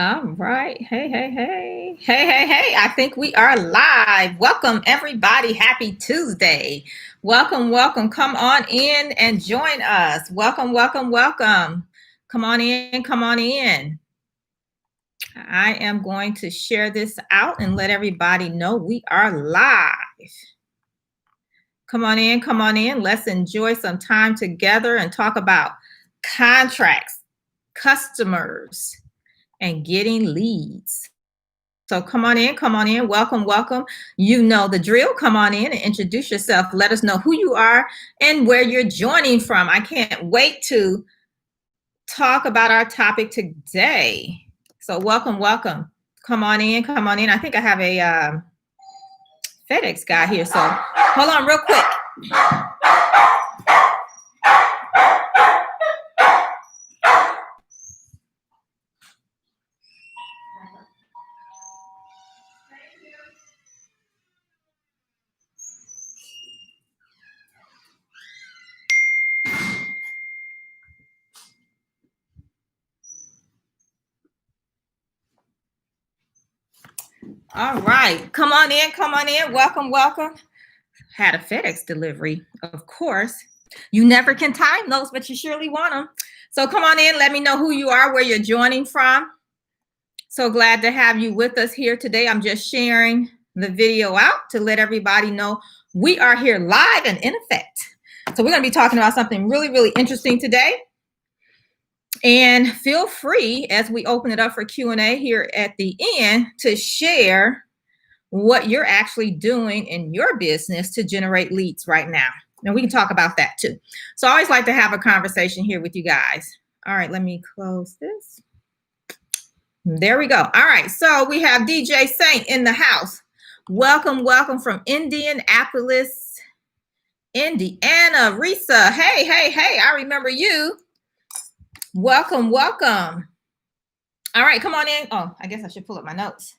All right. Hey, hey, hey. Hey, hey, hey. I think we are live. Welcome, everybody. Happy Tuesday. Welcome, welcome. Come on in and join us. Welcome, welcome, welcome. Come on in, come on in. I am going to share this out and let everybody know we are live. Come on in, come on in. Let's enjoy some time together and talk about contracts, customers, and getting leads. So come on in, welcome, welcome. You know the drill. Come on in and introduce yourself. Let us know who you are and where you're joining from. I can't wait to talk about our topic today. So welcome, welcome. Come on in, come on in. I think I have a FedEx guy here. So hold on real quick. All right. Come on in, come on in. Welcome, welcome. Had a FedEx delivery, of course. You never can time those, but you surely want them. So come on in. Let me know who you are, where you're joining from. So glad to have you with us here today. I'm just sharing the video out to let everybody know we are here live and in effect. So we're going to be talking about something really, really interesting today. And feel free, as we open it up for Q&A here at the end, to share what you're actually doing in your business to generate leads right now. And we can talk about that too. So I always like to have a conversation here with you guys. All right, let me close this. There we go. All right, so we have DJ Saint in the house. Welcome, welcome from Indianapolis, Indiana. Risa, hey, hey, hey, I remember you. Welcome, welcome. All right, come on in. Oh, I guess I should pull up my notes.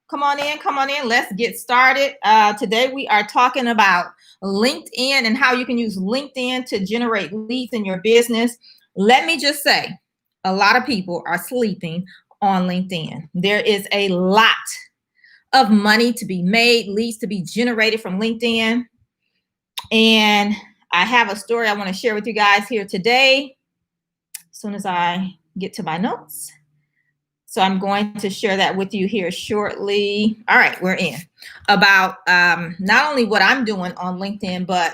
Come on in, come on in. Let's get started. Today we are talking about LinkedIn and how you can use LinkedIn to generate leads in your business. Let me just say, a lot of people are sleeping on LinkedIn. There is a lot of money to be made, leads to be generated from LinkedIn. And I have a story I want to share with you guys here today, as soon as I get to my notes. So I'm going to share that with you here shortly. All right, we're in. About not only what I'm doing on LinkedIn, but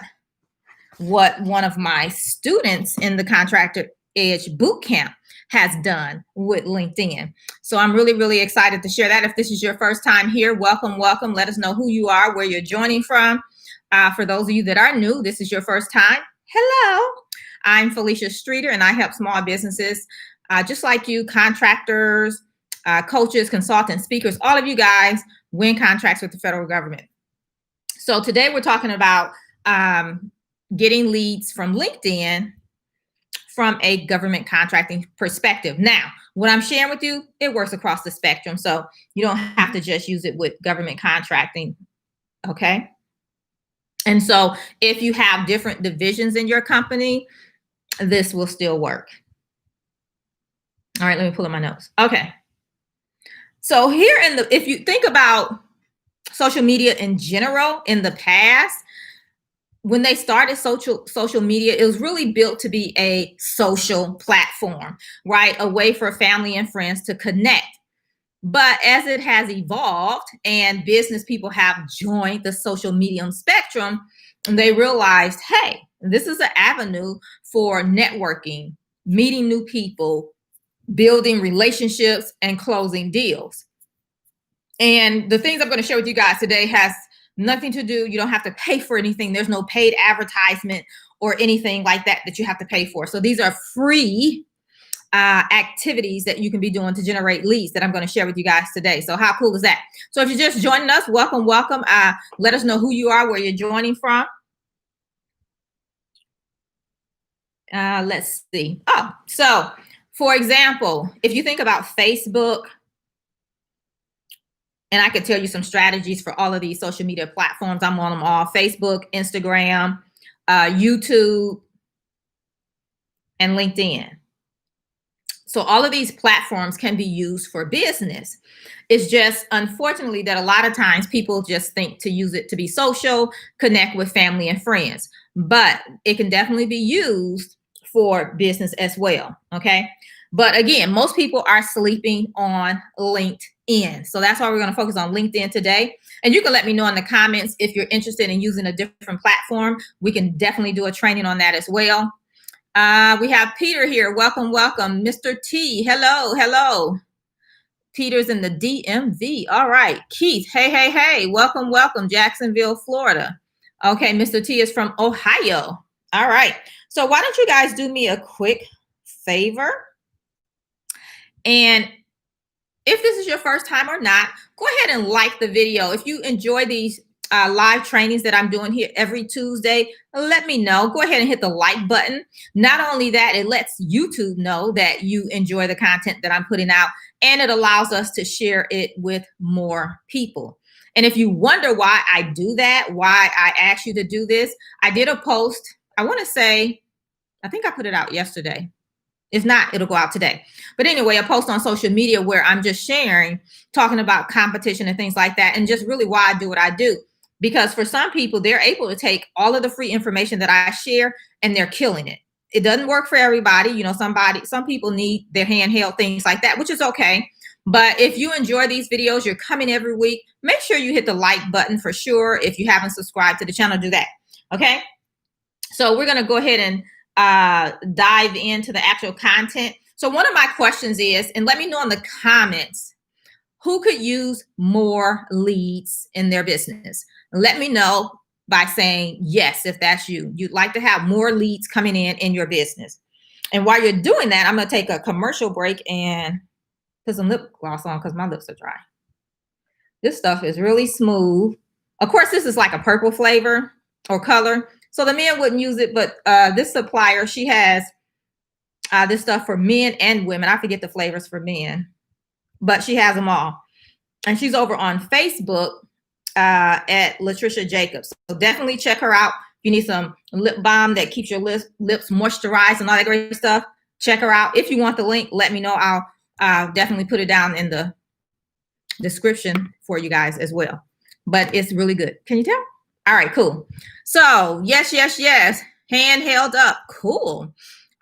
what one of my students in the Contractor Edge Bootcamp has done with LinkedIn. So I'm really, really excited to share that. If this is your first time here, welcome, welcome. Let us know who you are, where you're joining from. For those of you that are new, this is your first time. Hello, I'm Felicia Streeter, and I help small businesses just like you, contractors, coaches, consultants, speakers, all of you guys win contracts with the federal government. So today we're talking about getting leads from LinkedIn from a government contracting perspective. Now, what I'm sharing with you, it works across the spectrum. So you don't have to just use it with government contracting. Okay. And so if you have different divisions in your company, this will still work. All right, let me pull up my notes. Okay. So here if you think about social media in general, in the past, when they started social media, it was really built to be a social platform, right? A way for family and friends to connect. But as it has evolved and business people have joined the social media spectrum, they realized, hey, this is an avenue for networking, meeting new people, building relationships, and closing deals. And the things I'm going to share with you guys today has nothing to do, you don't have to pay for anything. There's no paid advertisement or anything like that you have to pay for. So these are free activities that you can be doing to generate leads that I'm going to share with you guys today. So how cool is that? So if you're just joining us, welcome, welcome. Let us know who you are, where you're joining from. Let's see. Oh, so for example, if you think about Facebook, and I could tell you some strategies for all of these social media platforms. I'm on them all: Facebook, Instagram, YouTube, and LinkedIn. So all of these platforms can be used for business. It's just unfortunately that a lot of times people just think to use it to be social, connect with family and friends, but it can definitely be used for business as well. Okay. But again, most people are sleeping on LinkedIn. So that's why we're going to focus on LinkedIn today. And you can let me know in the comments if you're interested in using a different platform. We can definitely do a training on that as well. We have Peter here. Welcome, welcome. Mr. T, hello, hello. Peter's in the DMV. All right. Keith, hey, hey, hey. Welcome, welcome. Jacksonville, Florida. Okay, Mr. T is from Ohio. All right. So why don't you guys do me a quick favor? And if this is your first time or not, go ahead and like the video. If you enjoy these live trainings that I'm doing here every Tuesday, let me know. Go ahead and hit the like button. Not only that, it lets YouTube know that you enjoy the content that I'm putting out, and it allows us to share it with more people. And if you wonder why I do that, why I asked you to do this, I did a post. I want to say, I think I put it out yesterday. If not, it'll go out today. But anyway, a post on social media where I'm just sharing, talking about competition and things like that, and just really why I do what I do. Because for some people, they're able to take all of the free information that I share and they're killing it. It doesn't work for everybody. You know, some people need their handheld, things like that, which is okay. But if you enjoy these videos, you're coming every week, make sure you hit the like button for sure. If you haven't subscribed to the channel, do that. Okay. So we're going to go ahead and dive into the actual content. So one of my questions is, and let me know in the comments, who could use more leads in their business? Let me know by saying yes, if that's you. You'd like to have more leads coming in your business. And while you're doing that, I'm going to take a commercial break and put some lip gloss on because my lips are dry. This stuff is really smooth. Of course, this is like a purple flavor or color. So the men wouldn't use it, but this supplier, she has this stuff for men and women. I forget the flavors for men, but she has them all. And she's over on Facebook at Latricia Jacobs. So definitely check her out. If you need some lip balm that keeps your lips moisturized and all that great stuff, check her out. If you want the link, let me know. I'll definitely put it down in the description for you guys as well. But it's really good. Can you tell? All right, cool. So yes, yes, yes. Hand held up. Cool.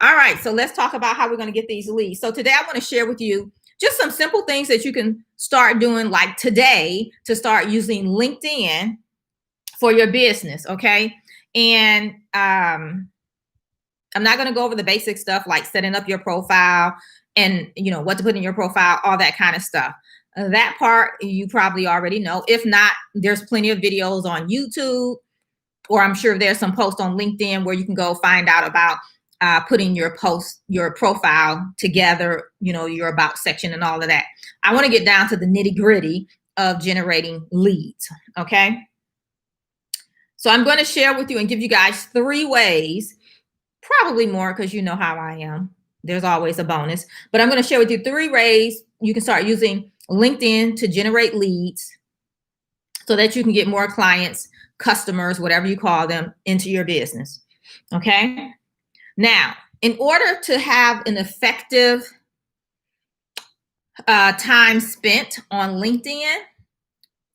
All right. So let's talk about how we're going to get these leads. So today I want to share with you just some simple things that you can start doing like today to start using LinkedIn for your business. Okay. And I'm not going to go over the basic stuff like setting up your profile and, you know, what to put in your profile, all that kind of stuff. That part you probably already know. If not, there's plenty of videos on YouTube, or I'm sure there's some posts on LinkedIn where you can go find out about putting your profile together, you know, your about section and all of that. I want to get down to the nitty gritty of generating leads. Okay. So I'm going to share with you and give you guys 3 ways, probably more because you know how I am. There's always a bonus, but I'm going to share with you 3 ways you can start using LinkedIn to generate leads so that you can get more clients, customers, whatever you call them, into your business. Okay. Now, in order to have an effective time spent on LinkedIn,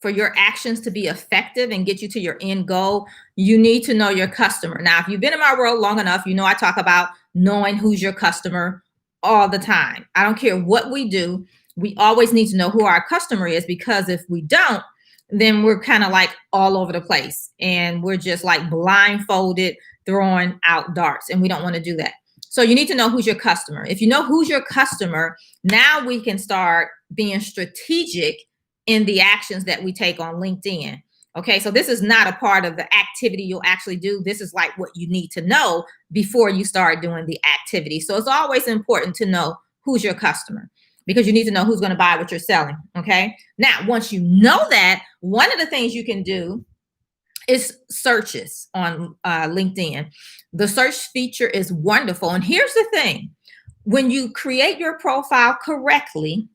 for your actions to be effective and get you to your end goal, you need to know your customer. Now, if you've been in my world long enough, you know I talk about knowing who's your customer all the time. I don't care what we do. We always need to know who our customer is, because if we don't, then we're kind of like all over the place and we're just like blindfolded, throwing out darts, and we don't want to do that. So you need to know who's your customer. If you know who's your customer, now we can start being strategic in the actions that we take on LinkedIn. Okay, so this is not a part of the activity you'll actually do. This is like what you need to know before you start doing the activity. So it's always important to know who's your customer, because you need to know who's going to buy what you're selling. Okay, now once you know that, one of the things you can do is searches on LinkedIn. The search feature is wonderful. And here's the thing: when you create your profile correctly,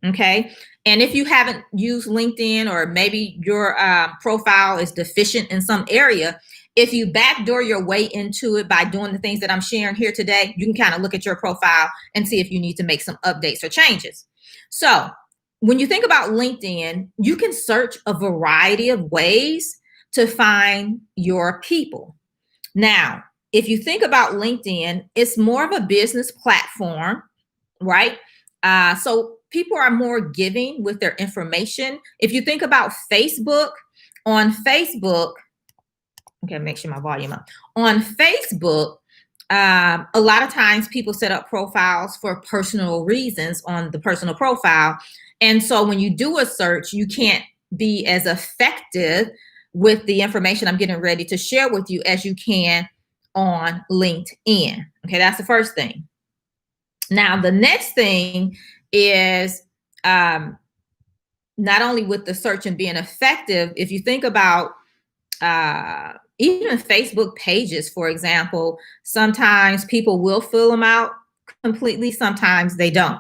okay, and if you haven't used LinkedIn, or maybe your profile is deficient in some area If you backdoor your way into it by doing the things that I'm sharing here today, you can kind of look at your profile and see if you need to make some updates or changes. So when you think about LinkedIn, you can search a variety of ways to find your people. Now, if you think about LinkedIn, it's more of a business platform, right? So people are more giving with their information. If you think about Facebook, on Facebook, okay, make sure my volume up. On Facebook, a lot of times people set up profiles for personal reasons on the personal profile. And so when you do a search, you can't be as effective with the information I'm getting ready to share with you as you can on LinkedIn. Okay, that's the first thing. Now, the next thing is not only with the search and being effective, if you think about even Facebook pages, for example, sometimes people will fill them out completely. Sometimes they don't,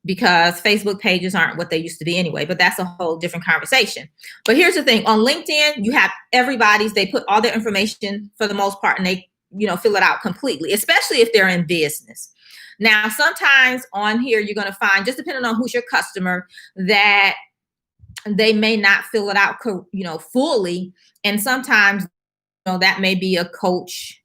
because Facebook pages aren't what they used to be anyway, but that's a whole different conversation. But here's the thing, on LinkedIn, you have everybody's, they put all their information for the most part, and they, fill it out completely, especially if they're in business. Now, sometimes on here, you're going to find, just depending on who's your customer, that they may not fill it out, fully. And sometimes, that may be a coach,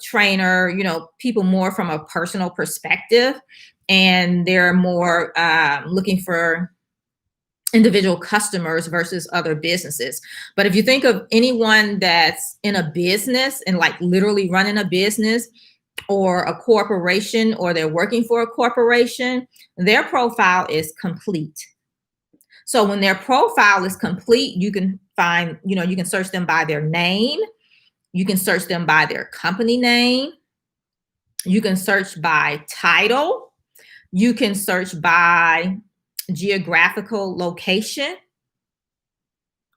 trainer, people more from a personal perspective, and they're more looking for individual customers versus other businesses. But if you think of anyone that's in a business and like literally running a business or a corporation, or they're working for a corporation, their profile is complete. So when their profile is complete, you can find, you can search them by their name. You can search them by their company name. You can search by title. You can search by geographical location,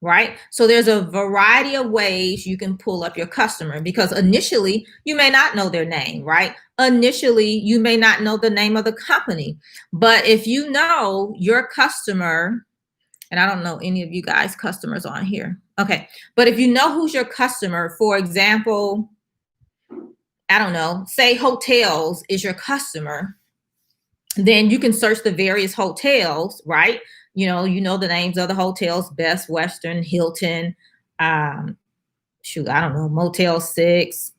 right? So there's a variety of ways you can pull up your customer, because initially you may not know their name, right? Initially, you may not know the name of the company. But if you know your customer, and I don't know any of you guys customers on here. Okay. But if you know who's your customer, for example, I don't know, say hotels is your customer, then you can search the various hotels, right? You know the names of the hotels: Best Western, Hilton, I don't know, Motel 6,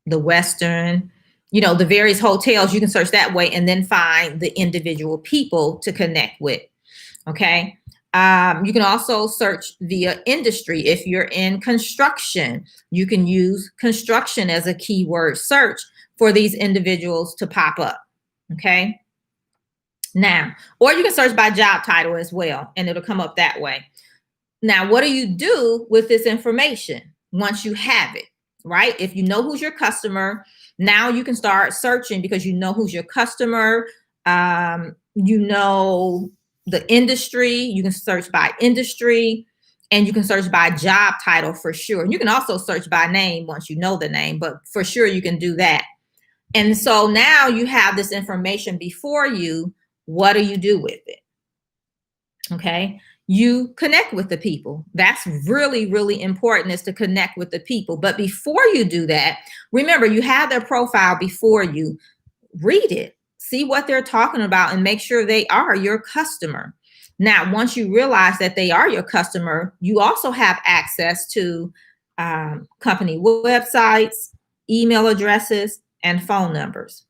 the Western, the various hotels. You can search that way and then find the individual people to connect with. Okay. You can also search via industry. If you're in construction, you can use construction as a keyword search for these individuals to pop up. Okay. Now, or you can search by job title as well, and it'll come up that way. Now, what do you do with this information once you have it, right? If you know who's your customer, now you can start searching, because you know who's your customer. The industry, you can search by industry, and you can search by job title for sure. And you can also search by name once you know the name, but for sure you can do that. And so now you have this information before you. What do you do with it? Okay. You connect with the people. That's really, really important, is to connect with the people. But before you do that, remember, you have their profile before you. Read it. See what they're talking about and make sure they are your customer. Now, once you realize that they are your customer, you also have access to company websites, email addresses, and phone numbers.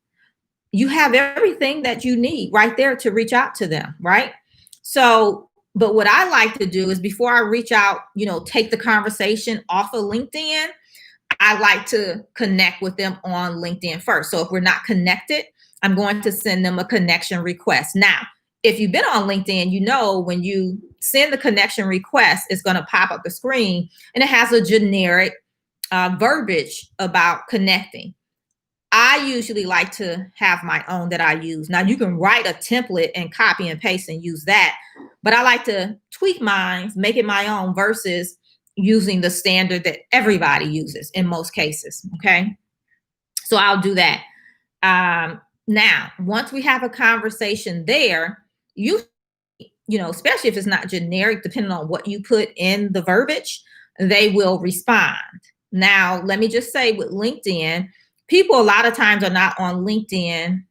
You have everything that you need right there to reach out to them, right? So, but what I like to do is, before I reach out, take the conversation off of LinkedIn, I like to connect with them on LinkedIn first. So if we're not connected, I'm going to send them a connection request. Now, if you've been on LinkedIn, when you send the connection request, it's going to pop up the screen, and it has a generic verbiage about connecting. I usually like to have my own that I use. Now, you can write a template and copy and paste and use that, but I like to tweak mine, make it my own, versus using the standard that everybody uses in most cases. Okay. So I'll do that. Now, once we have a conversation there, especially if it's not generic, depending on what you put in the verbiage, they will respond. Now, let me just say with LinkedIn, people a lot of times are not on LinkedIn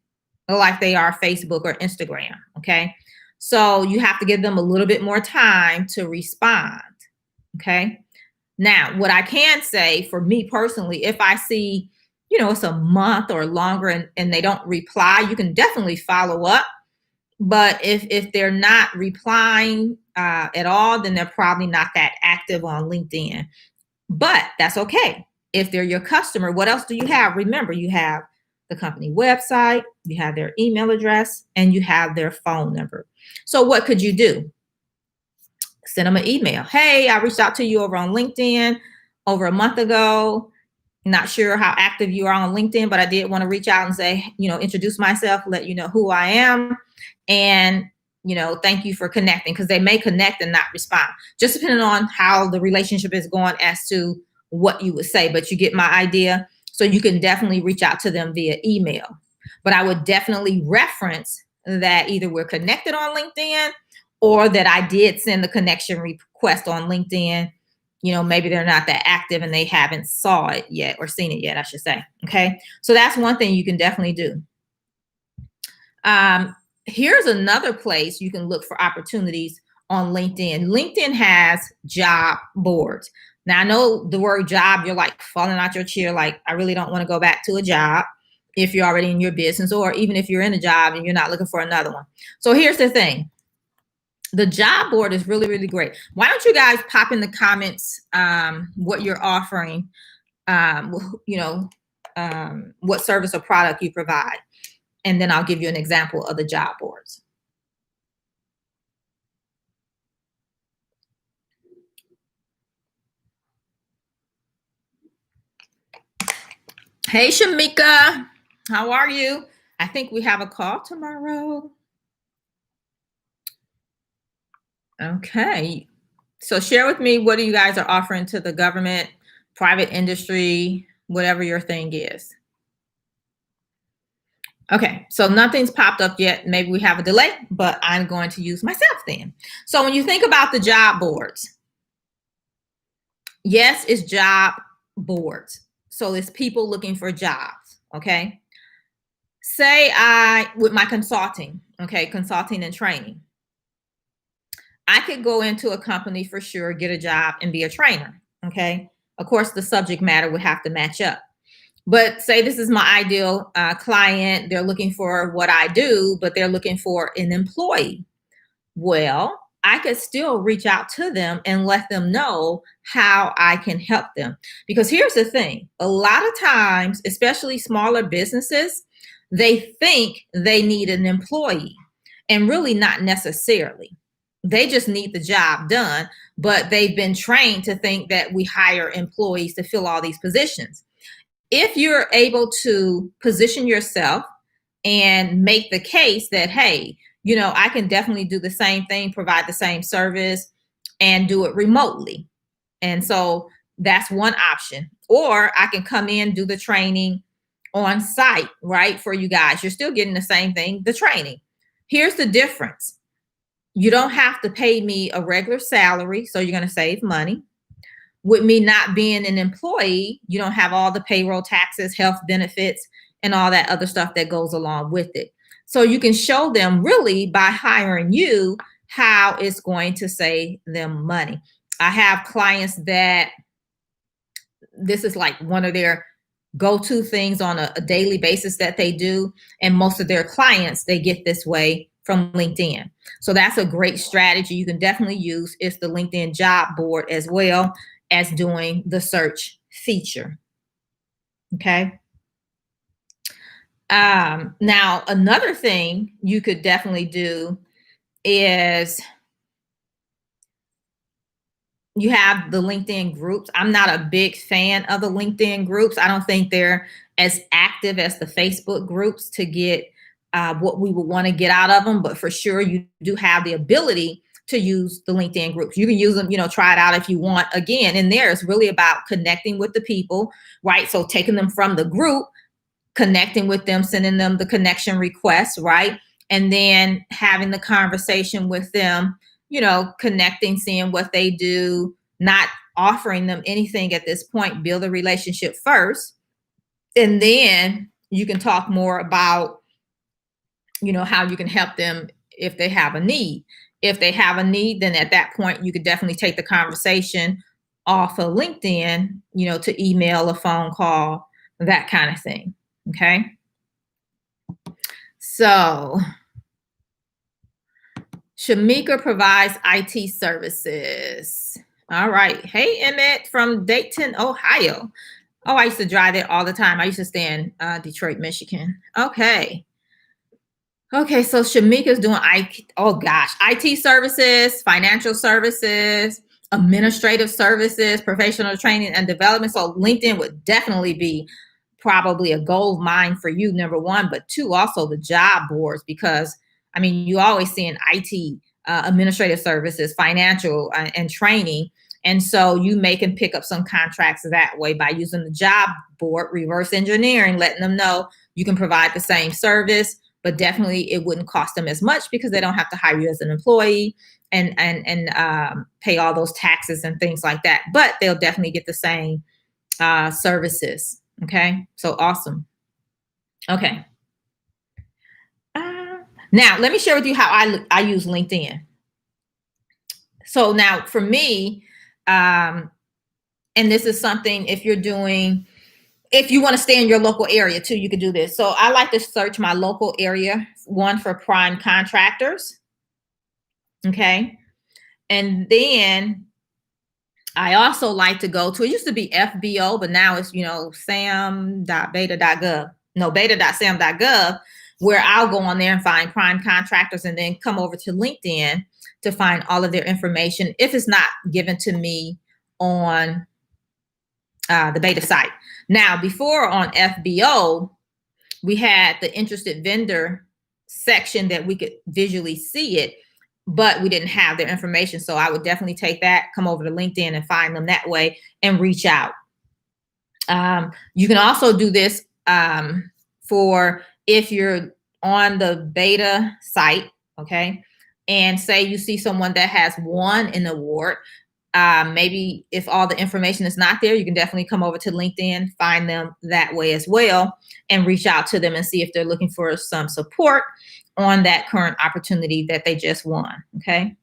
like they are Facebook or Instagram. Okay. So you have to give them a little bit more time to respond. Okay. Now, what I can say for me personally, if I see, it's a month or longer and they don't reply, you can definitely follow up. But if they're not replying at all, then they're probably not that active on LinkedIn. But that's okay. If they're your customer, what else do you have? Remember, you have the company website, you have their email address, and you have their phone number. So what could you do? Send them an email. Hey, I reached out to you over on LinkedIn over a month ago. Not sure how active you are on LinkedIn, but I did want to reach out and say, introduce myself, let you know who I am. And, thank you for connecting, because they may connect and not respond, just depending on how the relationship is going as to what you would say. But you get my idea. So you can definitely reach out to them via email. But I would definitely reference that either we're connected on LinkedIn or that I did send the connection request on LinkedIn. Maybe they're not that active and they haven't saw it yet or seen it yet, I should say. Okay. So that's one thing you can definitely do. Here's another place you can look for opportunities on LinkedIn. LinkedIn has job boards. Now, I know the word job, you're like falling out your chair, like, I really don't want to go back to a job if you're already in your business, or even if you're in a job and you're not looking for another one. So here's the thing. The job board is really, really great. Why don't you guys pop in the comments what you're offering, what service or product you provide. And then I'll give you an example of the job boards. Hey, Shamika, how are you? I think we have a call tomorrow. Okay. So share with me, what you guys are offering to the government, private industry, whatever your thing is. Okay, so nothing's popped up yet. Maybe we have a delay, but I'm going to use myself then. So when you think about the job boards, yes, it's job boards. So it's people looking for jobs, okay? Say with my consulting, okay, consulting and training, I could go into a company for sure, get a job and be a trainer, okay? Of course, the subject matter would have to match up. But say this is my ideal client. They're looking for what I do, but they're looking for an employee. Well, I could still reach out to them and let them know how I can help them. Because here's the thing. A lot of times, especially smaller businesses, they think they need an employee, and really not necessarily. They just need the job done, but they've been trained to think that we hire employees to fill all these positions. If you're able to position yourself and make the case that, hey, I can definitely do the same thing, provide the same service, and do it remotely. And so that's one option. Or I can come in, do the training on site, right? For you guys, you're still getting the same thing, the training. Here's the difference. You don't have to pay me a regular salary, so you're going to save money. With me not being an employee, you don't have all the payroll taxes, health benefits, and all that other stuff that goes along with it. So you can show them really by hiring you how it's going to save them money. I have clients that this is like one of their go-to things on a daily basis that they do. And most of their clients, they get this way from LinkedIn. So that's a great strategy you can definitely use. It's the LinkedIn job board as well as doing the search feature. Okay. Now, another thing you could definitely do is you have the LinkedIn groups. I'm not a big fan of the LinkedIn groups. I don't think they're as active as the Facebook groups to get what we would want to get out of them. But for sure, you do have the ability to use the LinkedIn groups. You can use them, try it out if you want. Again, in there, it's really about connecting with the people, right? So taking them from the group, connecting with them, sending them the connection request, right? And then having the conversation with them, connecting, seeing what they do, not offering them anything at this point. Build a relationship first, and then you can talk more about, how you can help them if they have a need. If they have a need, then at that point, you could definitely take the conversation off of LinkedIn, to email, a phone call, that kind of thing. Okay. So Shamika provides IT services. All right. Hey, Emmett from Dayton, Ohio. Oh, I used to drive there all the time. I used to stay in Detroit, Michigan. Okay. Okay, so Shamika's doing IT services, financial services, administrative services, professional training and development. So LinkedIn would definitely be probably a gold mine for you, number one, but two, also the job boards, because you always see in IT, administrative services, financial and training. And so you can pick up some contracts that way by using the job board, reverse engineering, letting them know you can provide the same service, but definitely it wouldn't cost them as much because they don't have to hire you as an employee and pay all those taxes and things like that. But they'll definitely get the same services. Okay, so awesome. Okay. Now let me share with you how I use LinkedIn. So now for me, and this is something if you want to stay in your local area too, you can do this. So I like to search my local area, one for prime contractors. Okay. And then I also like to go to, it used to be FBO, but now it's, sam.beta.gov. No, beta.sam.gov, where I'll go on there and find prime contractors and then come over to LinkedIn to find all of their information if it's not given to me on the beta site. Now, before on FBO, we had the interested vendor section that we could visually see it, but we didn't have their information. So I would definitely take that, come over to LinkedIn and find them that way and reach out. You can also do this for if you're on the beta site, okay, and say you see someone that has won an award. Maybe if all the information is not there, you can definitely come over to LinkedIn, find them that way as well, and reach out to them and see if they're looking for some support on that current opportunity that they just won. Okay.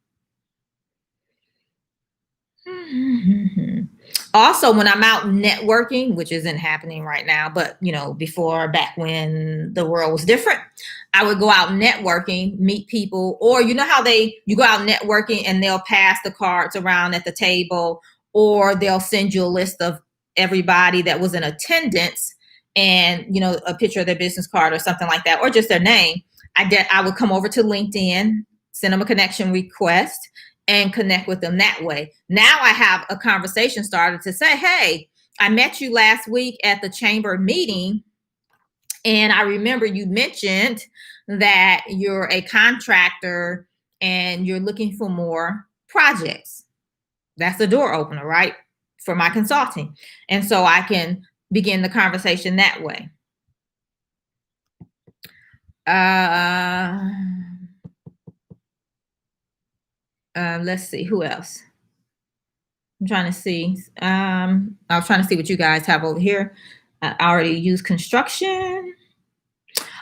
Also, when I'm out networking, which isn't happening right now, but before, back when the world was different, I would go out networking, meet people, or you go out networking and they'll pass the cards around at the table, or they'll send you a list of everybody that was in attendance and, a picture of their business card or something like that, or just their name. I would come over to LinkedIn, send them a connection request, and connect with them that way. Now I have a conversation started to say, hey, I met you last week at the chamber meeting, and I remember you mentioned that you're a contractor and you're looking for more projects. That's the door opener, right? For my consulting. And so I can begin the conversation that way. Let's see, who else? I'm trying to see. I was trying to see what you guys have over here. I already used construction.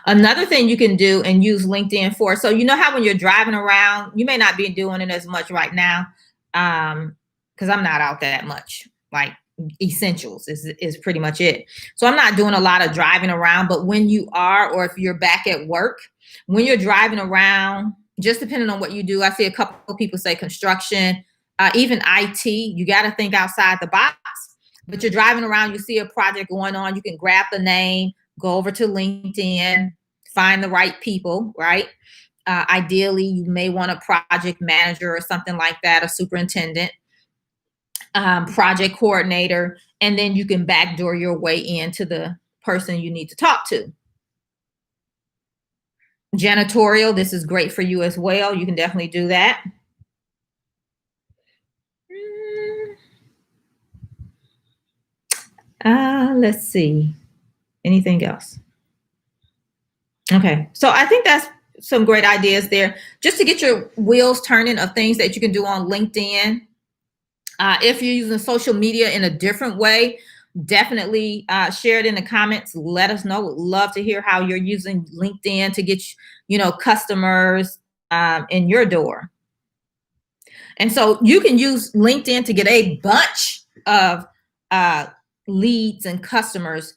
Another thing you can do and use LinkedIn for. So how when you're driving around, you may not be doing it as much right now, because I'm not out that much. Like essentials is pretty much it. So I'm not doing a lot of driving around. But when you are, or if you're back at work, when you're driving around, just depending on what you do, I see a couple of people say construction, even IT, you got to think outside the box. But you're driving around, you see a project going on, you can grab the name, go over to LinkedIn, find the right people, right? Ideally, you may want a project manager or something like that, a superintendent, project coordinator, and then you can backdoor your way into the person you need to talk to. Janitorial, this is great for you as well. You can definitely do that. Let's see. Anything else? Okay, so I think that's some great ideas there, just to get your wheels turning of things that you can do on LinkedIn. If you're using social media in a different way, definitely share it in the comments. Let us know. Would love to hear how you're using LinkedIn to get customers in your door. And so you can use LinkedIn to get a bunch of leads and customers.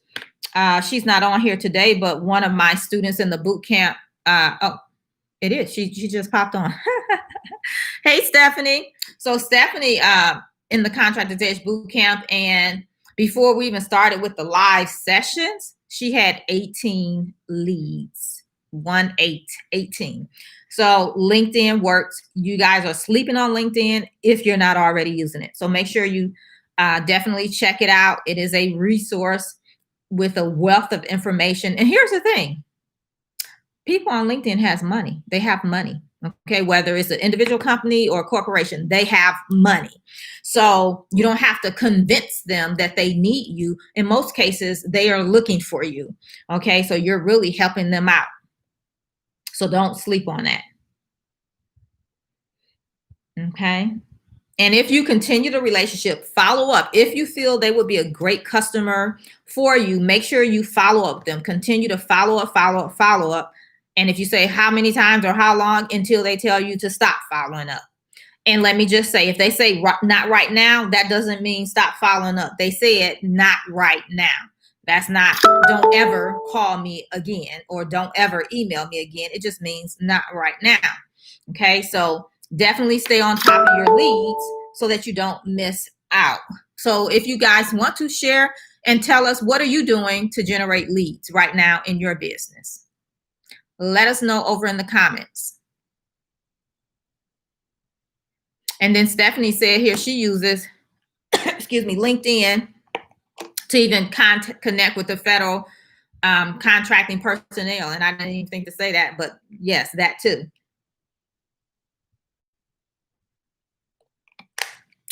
She's not on here today, but one of my students in the boot camp. Oh, it is. She just popped on. Hey, Stephanie. So Stephanie in the Contractors Edge Bootcamp, and before we even started with the live sessions, she had 18 leads. 18. So LinkedIn works. You guys are sleeping on LinkedIn if you're not already using it. So make sure you definitely check it out. It is a resource with a wealth of information. And here's the thing. People on LinkedIn has money. They have money. Okay, whether it's an individual company or a corporation, they have money. So you don't have to convince them that they need you. In most cases, they are looking for you. Okay, so you're really helping them out. So don't sleep on that. Okay. And if you continue the relationship, follow up. If you feel they would be a great customer for you, make sure you follow up them. Continue to follow up. And if you say how many times or how long until they tell you to stop following up. And let me just say, if they say not right now, that doesn't mean stop following up. They said not right now. That's not, don't ever call me again or don't ever email me again. It just means not right now. Okay, so definitely stay on top of your leads so that you don't miss out. So if you guys want to share and tell us, what are you doing to generate leads right now in your business? Let us know over in the comments. And then Stephanie said here she uses, excuse me, LinkedIn to even connect with the federal contracting personnel. And I didn't even think to say that, but yes, that too.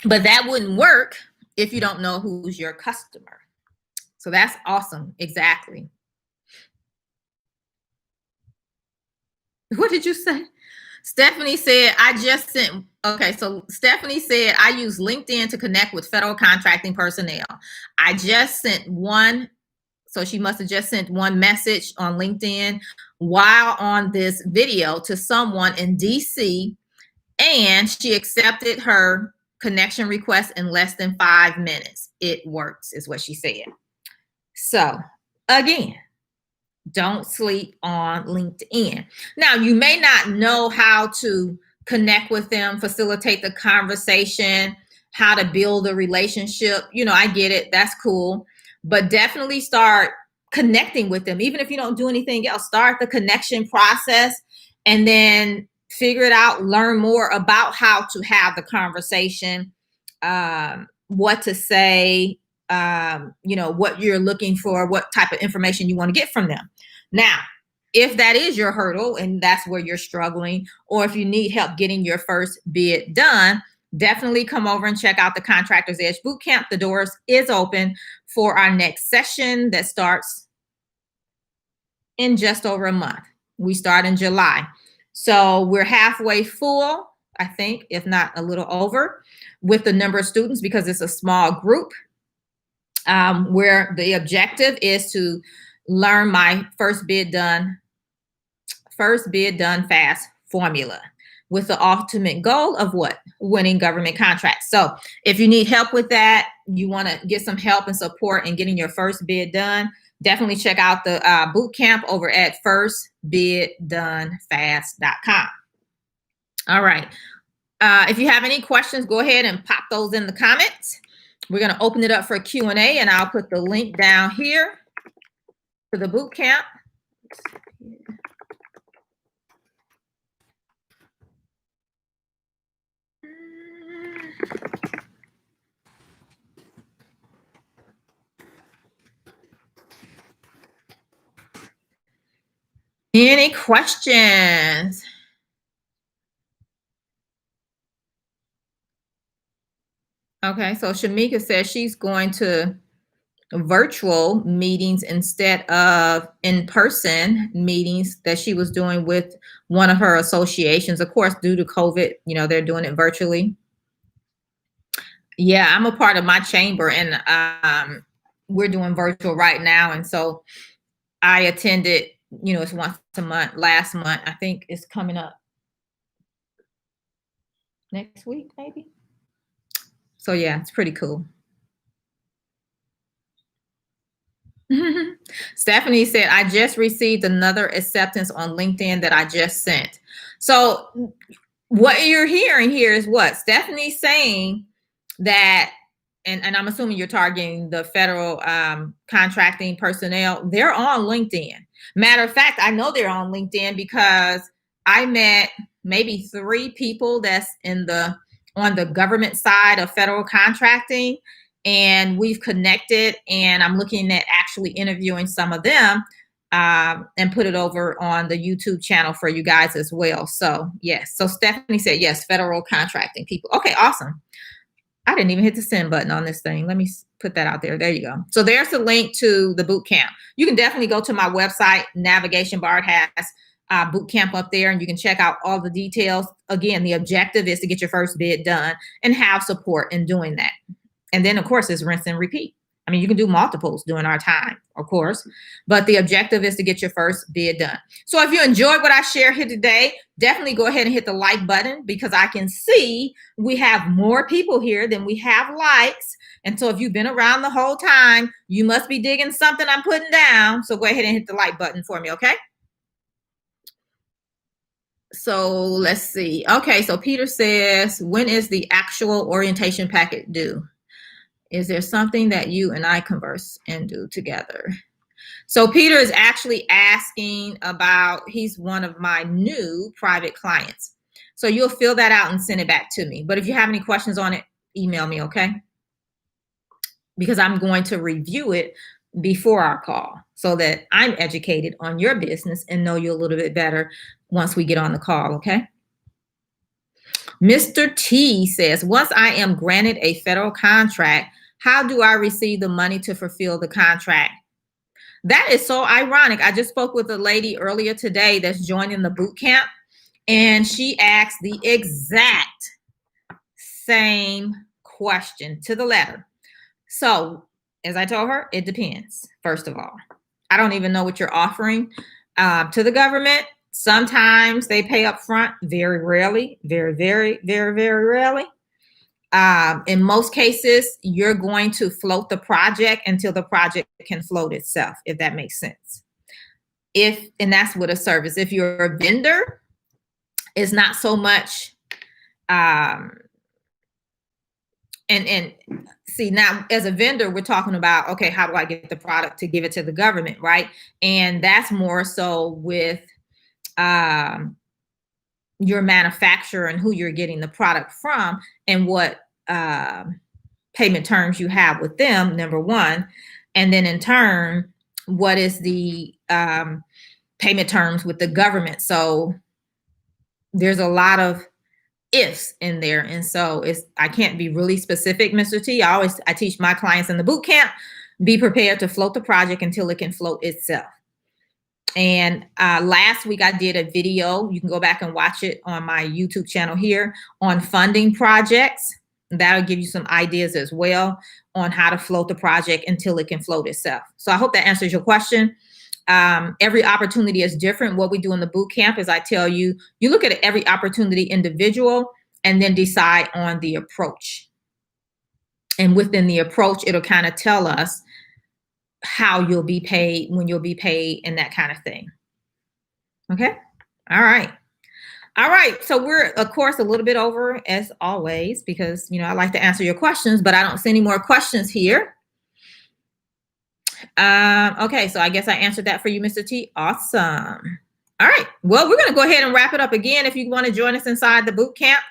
But that wouldn't work if you don't know who's your customer. So that's awesome. Exactly. What did you say? Stephanie said, I just sent, okay, so Stephanie said, I use LinkedIn to connect with federal contracting personnel. I just sent one, so she must have just sent one message on LinkedIn while on this video to someone in DC, and she accepted her connection request in less than 5 minutes. It works, is what she said. So again, don't sleep on LinkedIn. Now, you may not know how to connect with them, facilitate the conversation, how to build a relationship. I get it. That's cool. But definitely start connecting with them. Even if you don't do anything else, start the connection process and then figure it out, learn more about how to have the conversation, what to say, what you're looking for, what type of information you want to get from them. Now, if that is your hurdle and that's where you're struggling, or if you need help getting your first bid done, definitely come over and check out the Contractors Edge Bootcamp. The doors is open for our next session that starts in just over a month. We start in July. So we're halfway full, I think, if not a little over, with the number of students because it's a small group. Where the objective is to learn my first bid done fast formula with the ultimate goal of what? Winning government contracts. So if you need help with that, you want to get some help and support in getting your first bid done, definitely check out the boot camp over at firstbiddonefast.com. All right. If you have any questions, go ahead and pop those in the comments. We're going to open it up for a Q&A, and I'll put the link down here for the boot camp. Any questions? Okay, so Shamika says she's going to virtual meetings instead of in-person meetings that she was doing with one of her associations. Of course, due to COVID, they're doing it virtually. Yeah, I'm a part of my chamber, and we're doing virtual right now. And so I attended, it's once a month. Last month, I think it's coming up next week, maybe. So yeah, it's pretty cool. Stephanie said, I just received another acceptance on LinkedIn that I just sent. So what you're hearing here is what Stephanie's saying, that, and I'm assuming you're targeting the federal contracting personnel. They're on LinkedIn. Matter of fact, I know they're on LinkedIn because I met maybe 3 people that's on the government side of federal contracting, and we've connected, and I'm looking at actually interviewing some of them and put it over on the YouTube channel for you guys as well. So yes. So Stephanie said, yes, federal contracting people. Okay, awesome. I didn't even hit the send button on this thing. Let me put that out there. There you go. So there's the link to the boot camp. You can definitely go to my website, Navigation Bar. It has boot camp up there, and you can check out all the details. Again, the objective is to get your first bid done and have support in doing that. And then, of course, it's rinse and repeat. I mean, you can do multiples during our time, of course, but the objective is to get your first bid done. So if you enjoyed what I shared here today, definitely go ahead and hit the like button, because I can see we have more people here than we have likes. And so if you've been around the whole time, you must be digging something I'm putting down. So go ahead and hit the like button for me, okay? So let's see. Okay, so Peter says, when is the actual orientation packet due? Is there something that you and I converse and do together? So Peter is actually asking about, he's one of my new private clients. So you'll fill that out and send it back to me. But if you have any questions on it, email me, okay? Because I'm going to review it before our call so that I'm educated on your business and know you a little bit better once we get on the call, okay? Mr. T says, once I am granted a federal contract, how do I receive the money to fulfill the contract? That is so ironic. I just spoke with a lady earlier today that's joining the boot camp, and she asked the exact same question to the letter. So as I told her, it depends. First of all, I don't even know what you're offering to the government. Sometimes they pay up front, very rarely, very, very, very, very rarely. In most cases, you're going to float the project until the project can float itself, if that makes sense. And that's with a service. If you're a vendor, it's not so much. And see, now as a vendor, we're talking about, okay, how do I get the product to give it to the government, right? And that's more so with your manufacturer and who you're getting the product from, and what payment terms you have with them, number one. And then in turn, what is the payment terms with the government? So there's a lot of ifs in there. And so I can't be really specific, Mr. T. I teach my clients in the boot camp, be prepared to float the project until it can float itself. And last week I did a video. You can go back and watch it on my YouTube channel here on funding projects. That'll give you some ideas as well on how to float the project until it can float itself. So I hope that answers your question. Every opportunity is different. What we do in the boot camp is I tell you, you look at every opportunity individual and then decide on the approach. And within the approach, it'll kind of tell us how you'll be paid, when you'll be paid, and that kind of thing. Okay. All right. All right. So we're, of course, a little bit over as always, because, I like to answer your questions, but I don't see any more questions here. Okay. So I guess I answered that for you, Mr. T. Awesome. All right. Well, we're going to go ahead and wrap it up again. If you want to join us inside the boot camp,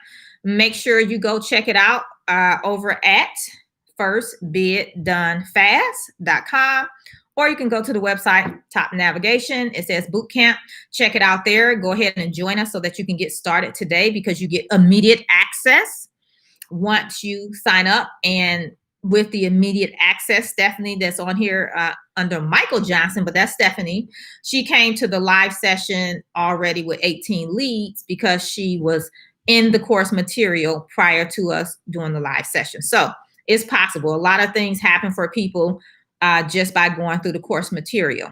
make sure you go check it out over at firstbiddonefast.com, or you can go to the website, top navigation. It says boot camp. Check it out there. Go ahead and join us so that you can get started today, because you get immediate access once you sign up. And with the immediate access, Stephanie, that's on here under Michael Johnson, but that's Stephanie. She came to the live session already with 18 leads because she was in the course material prior to us doing the live session. So It's possible. A lot of things happen for people just by going through the course material.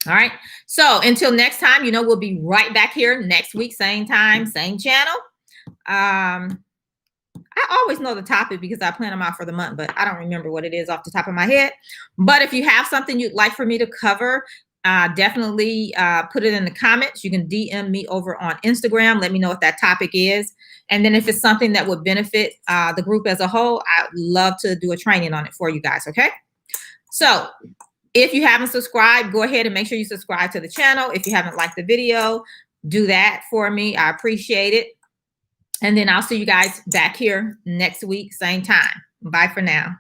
All right. So until next time, we'll be right back here next week, same time, same channel. I always know the topic because I plan them out for the month, but I don't remember what it is off the top of my head. But if you have something you'd like for me to cover, definitely put it in the comments. You can DM me over on Instagram. Let me know what that topic is. And then if it's something that would benefit the group as a whole, I'd love to do a training on it for you guys. Okay. So if you haven't subscribed, go ahead and make sure you subscribe to the channel. If you haven't liked the video, do that for me. I appreciate it. And then I'll see you guys back here next week, same time. Bye for now.